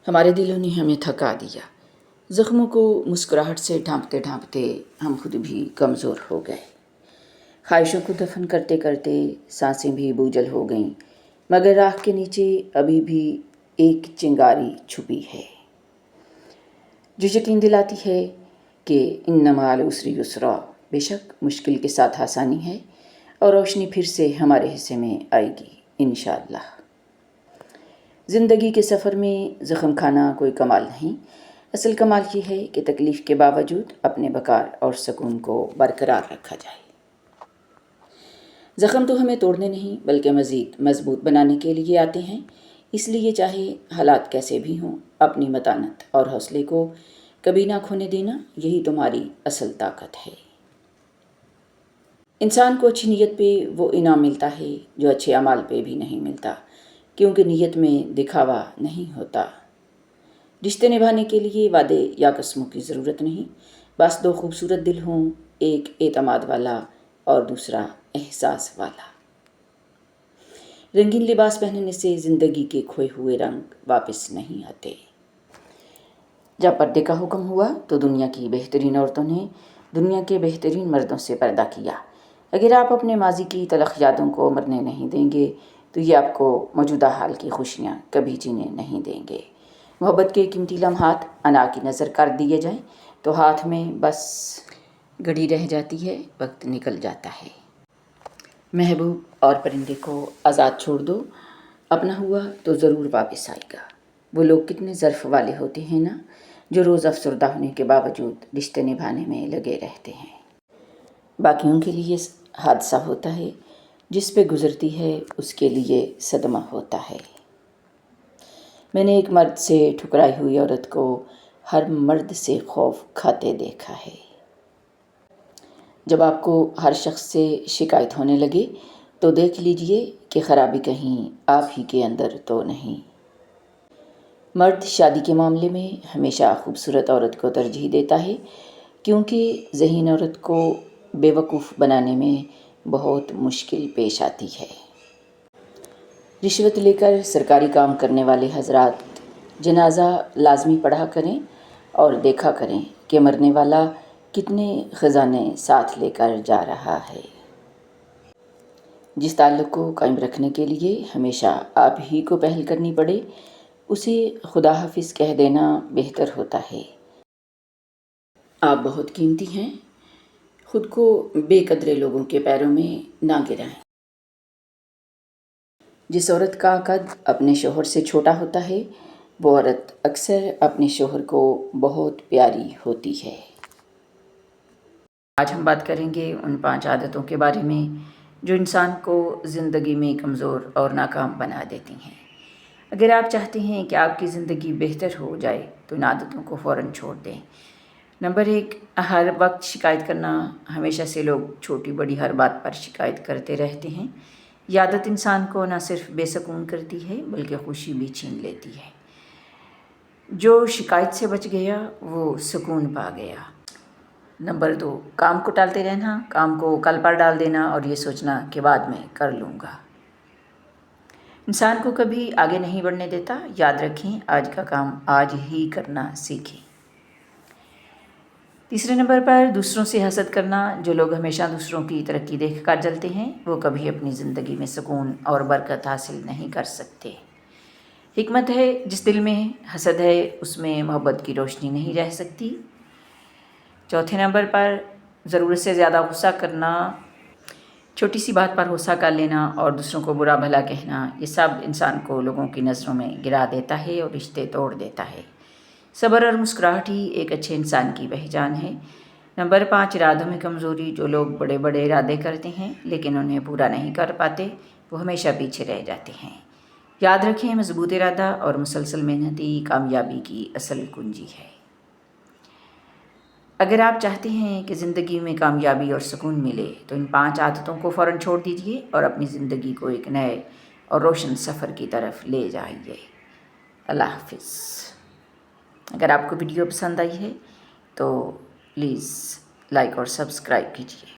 ہمارے دلوں نے ہمیں تھکا دیا۔ زخموں کو مسکراہٹ سے ڈھانپتے ڈھانپتے ہم خود بھی کمزور ہو گئے۔ خواہشوں کو دفن کرتے کرتے سانسیں بھی بوجھل ہو گئیں، مگر راکھ کے نیچے ابھی بھی ایک چنگاری چھپی ہے جو یقین دلاتی ہے کہ ان مع العسر یسرا، بے شک مشکل کے ساتھ آسانی ہے اور روشنی پھر سے ہمارے حصے میں آئے گی انشاءاللہ۔ زندگی کے سفر میں زخم کھانا کوئی کمال نہیں، اصل کمال یہ ہے کہ تکلیف کے باوجود اپنے وقار اور سکون کو برقرار رکھا جائے۔ زخم تو ہمیں توڑنے نہیں بلکہ مزید مضبوط بنانے کے لیے آتے ہیں، اس لیے چاہے حالات کیسے بھی ہوں، اپنی متانت اور حوصلے کو کبھی نہ کھونے دینا، یہی تمہاری اصل طاقت ہے۔ انسان کو اچھی نیت پہ وہ انعام ملتا ہے جو اچھے اعمال پہ بھی نہیں ملتا، کیونکہ نیت میں دکھاوا نہیں ہوتا۔ رشتے نبھانے کے لیے وعدے یا قسموں کی ضرورت نہیں، بس دو خوبصورت دل ہوں، ایک اعتماد والا اور دوسرا احساس والا۔ رنگین لباس پہننے سے زندگی کے کھوئے ہوئے رنگ واپس نہیں آتے۔ جب پردے کا حکم ہوا تو دنیا کی بہترین عورتوں نے دنیا کے بہترین مردوں سے پردہ کیا۔ اگر آپ اپنے ماضی کی تلخ یادوں کو مرنے نہیں دیں گے تو یہ آپ کو موجودہ حال کی خوشیاں کبھی جینے نہیں دیں گے۔ محبت کے قیمتی لمحات انا کی نظر کر دیے جائیں تو ہاتھ میں بس گھڑی رہ جاتی ہے، وقت نکل جاتا ہے۔ محبوب اور پرندے کو آزاد چھوڑ دو، اپنا ہوا تو ضرور واپس آئے گا۔ وہ لوگ کتنے ظرف والے ہوتے ہیں نا، جو روز افسردہ ہونے کے باوجود رشتے نبھانے میں لگے رہتے ہیں۔ باقیوں کے لیے حادثہ ہوتا ہے، جس پہ گزرتی ہے اس کے لیے صدمہ ہوتا ہے۔ میں نے ایک مرد سے ٹھکرائی ہوئی عورت کو ہر مرد سے خوف کھاتے دیکھا ہے۔ جب آپ کو ہر شخص سے شکایت ہونے لگے تو دیکھ لیجئے کہ خرابی کہیں آپ ہی کے اندر تو نہیں۔ مرد شادی کے معاملے میں ہمیشہ خوبصورت عورت کو ترجیح دیتا ہے، کیونکہ ذہین عورت کو بے وقوف بنانے میں بہت مشکل پیش آتی ہے۔ رشوت لے کر سرکاری کام کرنے والے حضرات جنازہ لازمی پڑھا کریں اور دیکھا کریں کہ مرنے والا کتنے خزانے ساتھ لے کر جا رہا ہے۔ جس تعلق کو قائم رکھنے کے لیے ہمیشہ آپ ہی کو پہل کرنی پڑے، اسے خدا حافظ کہہ دینا بہتر ہوتا ہے۔ آپ بہت قیمتی ہیں، خود کو بے قدرے لوگوں کے پیروں میں نہ گرائیں۔ جس عورت کا قد اپنے شوہر سے چھوٹا ہوتا ہے، وہ عورت اکثر اپنے شوہر کو بہت پیاری ہوتی ہے۔ آج ہم بات کریں گے ان 5 عادتوں کے بارے میں جو انسان کو زندگی میں کمزور اور ناکام بنا دیتی ہیں۔ اگر آپ چاہتے ہیں کہ آپ کی زندگی بہتر ہو جائے تو ان عادتوں کو فوراً چھوڑ دیں۔ نمبر 1، ہر وقت شکایت کرنا۔ ہمیشہ سے لوگ چھوٹی بڑی ہر بات پر شکایت کرتے رہتے ہیں۔ یہ عادت انسان کو نہ صرف بے سکون کرتی ہے بلکہ خوشی بھی چھین لیتی ہے۔ جو شکایت سے بچ گیا وہ سکون پا گیا۔ نمبر 2، کام کو ٹالتے رہنا، کام کو کل پر ڈال دینا اور یہ سوچنا کہ بعد میں کر لوں گا، انسان کو کبھی آگے نہیں بڑھنے دیتا۔ یاد رکھیں، آج کا کام آج ہی کرنا سیکھیں۔ تیسرے نمبر پر دوسروں سے حسد کرنا۔ جو لوگ ہمیشہ دوسروں کی ترقی دیکھ کر جلتے ہیں وہ کبھی اپنی زندگی میں سکون اور برکت حاصل نہیں کر سکتے۔ حکمت ہے، جس دل میں حسد ہے اس میں محبت کی روشنی نہیں رہ سکتی۔ چوتھے نمبر پر ضرورت سے زیادہ غصہ کرنا، چھوٹی سی بات پر غصہ کر لینا اور دوسروں کو برا بھلا کہنا، یہ سب انسان کو لوگوں کی نظروں میں گرا دیتا ہے اور رشتے توڑ دیتا ہے۔ صبر اور مسکراہٹ ہی ایک اچھے انسان کی پہچان ہے۔ نمبر 5، ارادوں میں کمزوری۔ جو لوگ بڑے بڑے ارادے کرتے ہیں لیکن انہیں پورا نہیں کر پاتے وہ ہمیشہ پیچھے رہ جاتے ہیں۔ یاد رکھیں، مضبوط ارادہ اور مسلسل محنت ہی کامیابی کی اصل کنجی ہے۔ اگر آپ چاہتے ہیں کہ زندگی میں کامیابی اور سکون ملے تو ان 5 عادتوں کو فوراً چھوڑ دیجیے اور اپنی زندگی کو ایک نئے اور روشن سفر کی طرف لے جائیے۔ اللہ حافظ۔ اگر آپ کو ویڈیو پسند آئی ہے تو پلیز لائک اور سبسکرائب کیجیے۔